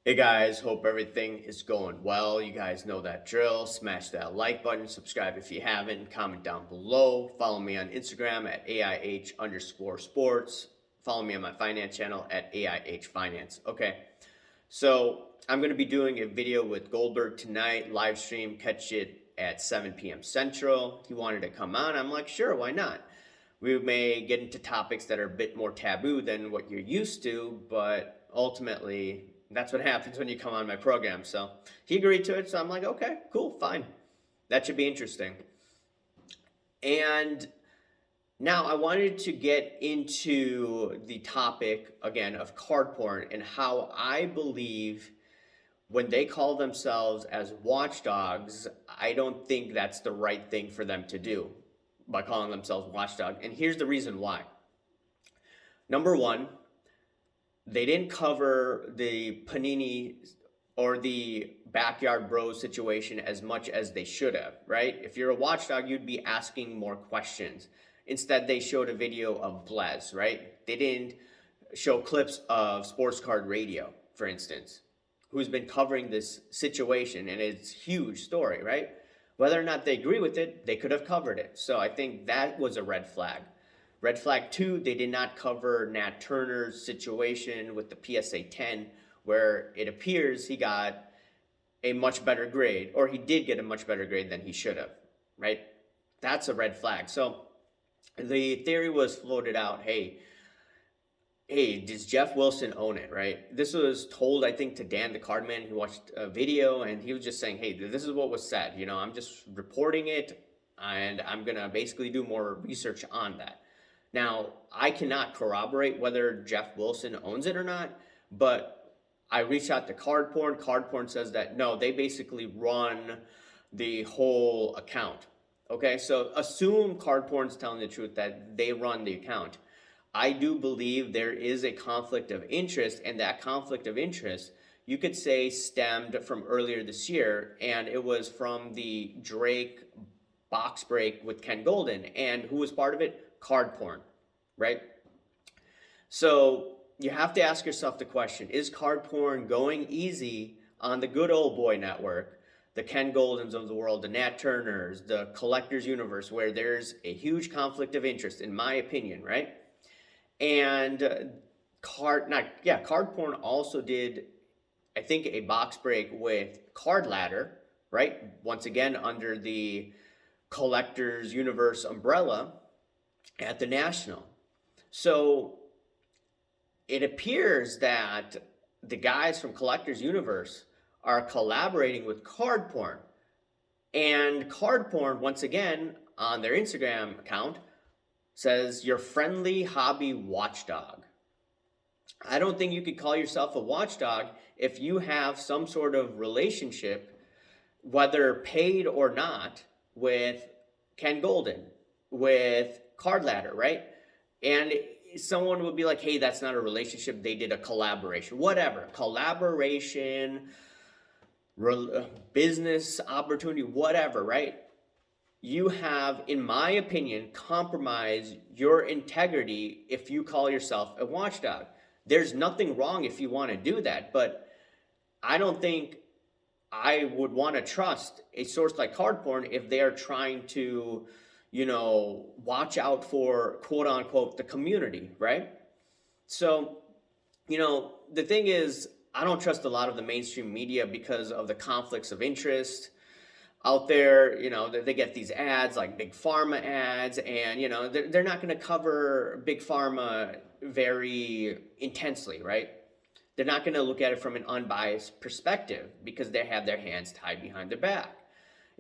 Hey guys, hope everything is going well. You guys know that drill. Smash that like button, subscribe if you haven't, comment down below. Follow me on Instagram at AIH_sports. Follow me on my finance channel at AIH Finance. Okay, so I'm going to be doing a video with Goldberg tonight, live stream, catch it at 7 p.m. Central. He wanted to come on. I'm like, sure, why not? We may get into topics that are a bit more taboo than what you're used to, but ultimately, that's what happens when you come on my program. So he agreed to it. So I'm like, okay, cool, fine. That should be interesting. And now I wanted to get into the topic again of card porn and how I believe when they call themselves as watchdogs, I don't think that's the right thing for them to do by calling themselves watchdog. And here's the reason why. Number one, they didn't cover the Panini or the Backyard Bros situation as much as they should have, right? If you're a watchdog, you'd be asking more questions. Instead, they showed a video of Blez, right? They didn't show clips of Sports Card Radio, for instance, who's been covering this situation, and it's a huge story, right? Whether or not they agree with it, they could have covered it. So I think that was a red flag. Red flag 2, they did not cover Nat Turner's situation with the PSA 10, where it appears he got a much better grade, or he did get a much better grade than he should have, right? That's a red flag. So the theory was floated out, hey, does Jeff Wilson own it, right? This was told, I think, to Dan the Cardman. He watched a video, and he was just saying, hey, this is what was said. You know, I'm just reporting it, and I'm going to basically do more research on that. Now, I cannot corroborate whether Jeff Wilson owns it or not, but I reached out to CardPorn. CardPorn says that, no, they basically run the whole account. Okay, so assume CardPorn's telling the truth that they run the account. I do believe there is a conflict of interest, and that conflict of interest, you could say, stemmed from earlier this year, and it was from the Drake box break with Ken Goldin. And who was part of it? CardPorn, right? So you have to ask yourself the question, is CardPorn going easy on the good old boy network, the Ken Goldins of the world, the Nat Turners, the Collectors Universe, where there's a huge conflict of interest, in my opinion, right? And CardPorn also did, I think, a box break with Card Ladder, right? Once again, under the Collectors Universe umbrella at the National. So it appears that the guys from Collectors Universe are collaborating with CardPorn. And CardPorn, once again, on their Instagram account, says, your friendly hobby watchdog. I don't think you could call yourself a watchdog if you have some sort of relationship, whether paid or not, with Ken Goldin, with Card Ladder, right? And someone would be like, hey, that's not a relationship. They did a collaboration, whatever. Collaboration, business opportunity, whatever, right? You have, in my opinion, compromised your integrity if you call yourself a watchdog. There's nothing wrong if you want to do that, but I don't think I would want to trust a source like CardPorn if they are trying to, watch out for, quote unquote, the community, right? So, the thing is, I don't trust a lot of the mainstream media because of the conflicts of interest out there. They get these ads, like big pharma ads, and they're not going to cover big pharma very intensely, right? They're not going to look at it from an unbiased perspective because they have their hands tied behind their back.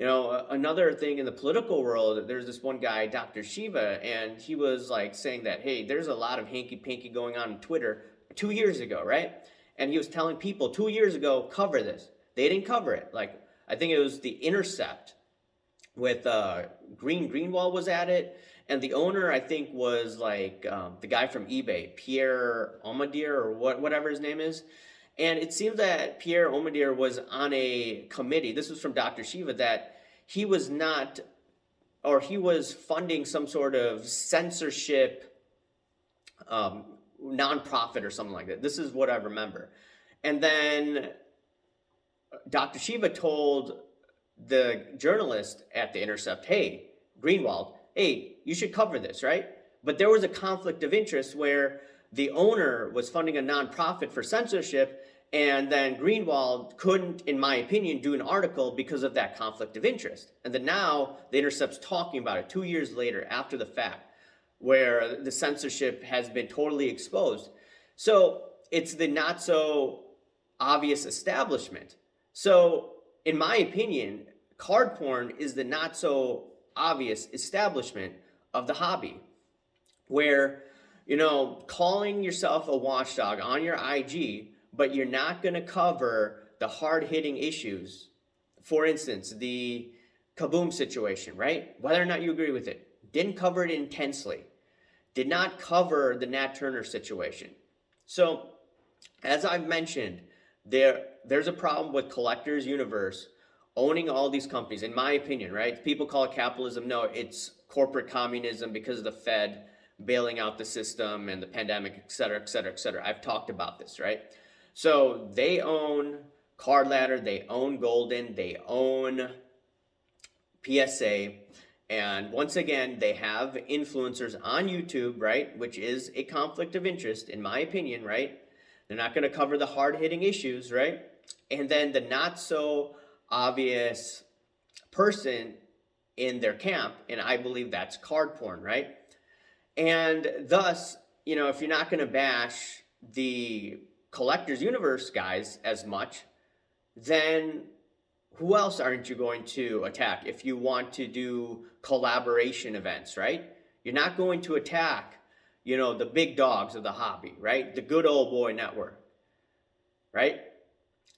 Another thing in the political world, there's this one guy, Dr. Shiva, and he was like saying that, hey, there's a lot of hanky-panky going on Twitter 2 years ago, right? And he was telling people 2 years ago, cover this. They didn't cover it. Like, I think it was The Intercept with Greenwald was at it, and the owner, I think, was like the guy from eBay, Pierre Omidyar, or whatever his name is. And it seems that Pierre Omidyar was on a committee, this was from Dr. Shiva, that he was not, or he was funding some sort of censorship nonprofit or something like that. This is what I remember. And then Dr. Shiva told the journalist at The Intercept, hey, Greenwald, hey, you should cover this, right? But there was a conflict of interest where the owner was funding a nonprofit for censorship, and then Greenwald couldn't, in my opinion, do an article because of that conflict of interest. And then now The Intercept's talking about it 2 years later after the fact, where the censorship has been totally exposed. So it's the not so obvious establishment. So, in my opinion, card porn is the not so obvious establishment of the hobby, where, calling yourself a watchdog on your IG, but you're not going to cover the hard hitting issues. For instance, the Kaboom situation, right? Whether or not you agree with it, didn't cover it intensely, did not cover the Nat Turner situation. So, as I've mentioned, there's a problem with Collectors Universe owning all these companies, in my opinion, right? People call it capitalism. No, it's corporate communism because of the Fed bailing out the system and the pandemic, et cetera, et cetera, et cetera. I've talked about this, right? So they own Card Ladder, they own Goldin, they own PSA, and once again, they have influencers on YouTube, right? Which is a conflict of interest, in my opinion, right? They're not going to cover the hard-hitting issues, right? And then the not-so-obvious person in their camp, and I believe that's card porn, right? And thus, if you're not going to bash the Collectors Universe guys as much, then who else aren't you going to attack if you want to do collaboration events, right? You're not going to attack the big dogs of the hobby, right? The good old boy network, right?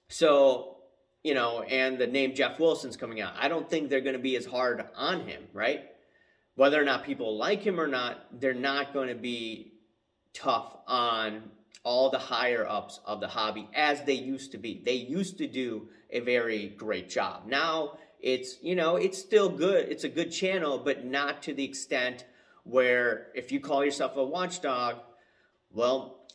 So, and the name Jeff Wilson's coming out. I don't think they're going to be as hard on him, right? Whether or not people like him or not, they're not going to be tough on all the higher ups of the hobby as they used to be. They used to do a very great job. Now it's, it's still good. It's a good channel, but not to the extent where if you call yourself a watchdog, well,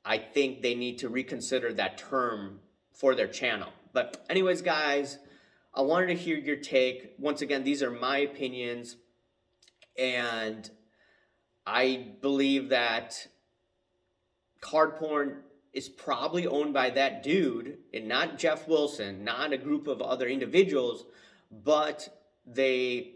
I think they need to reconsider that term for their channel. But anyways, guys, I wanted to hear your take. Once again, these are my opinions, and I believe that card porn is probably owned by that dude and not Jeff Wilson, not a group of other individuals, but they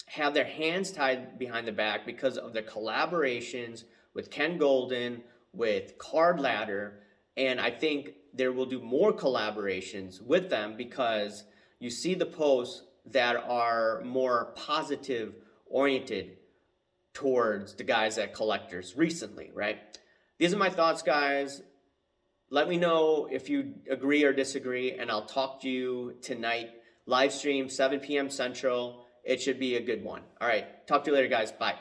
have their hands tied behind the back because of their collaborations with Ken Goldin, with Card Ladder, and I think there will do more collaborations with them because you see the posts that are more positive oriented towards the guys at Collectors recently, right? These are my thoughts, guys. Let me know if you agree or disagree, and I'll talk to you tonight. Live stream, 7 p.m. Central. It should be a good one. All right. Talk to you later, guys. Bye.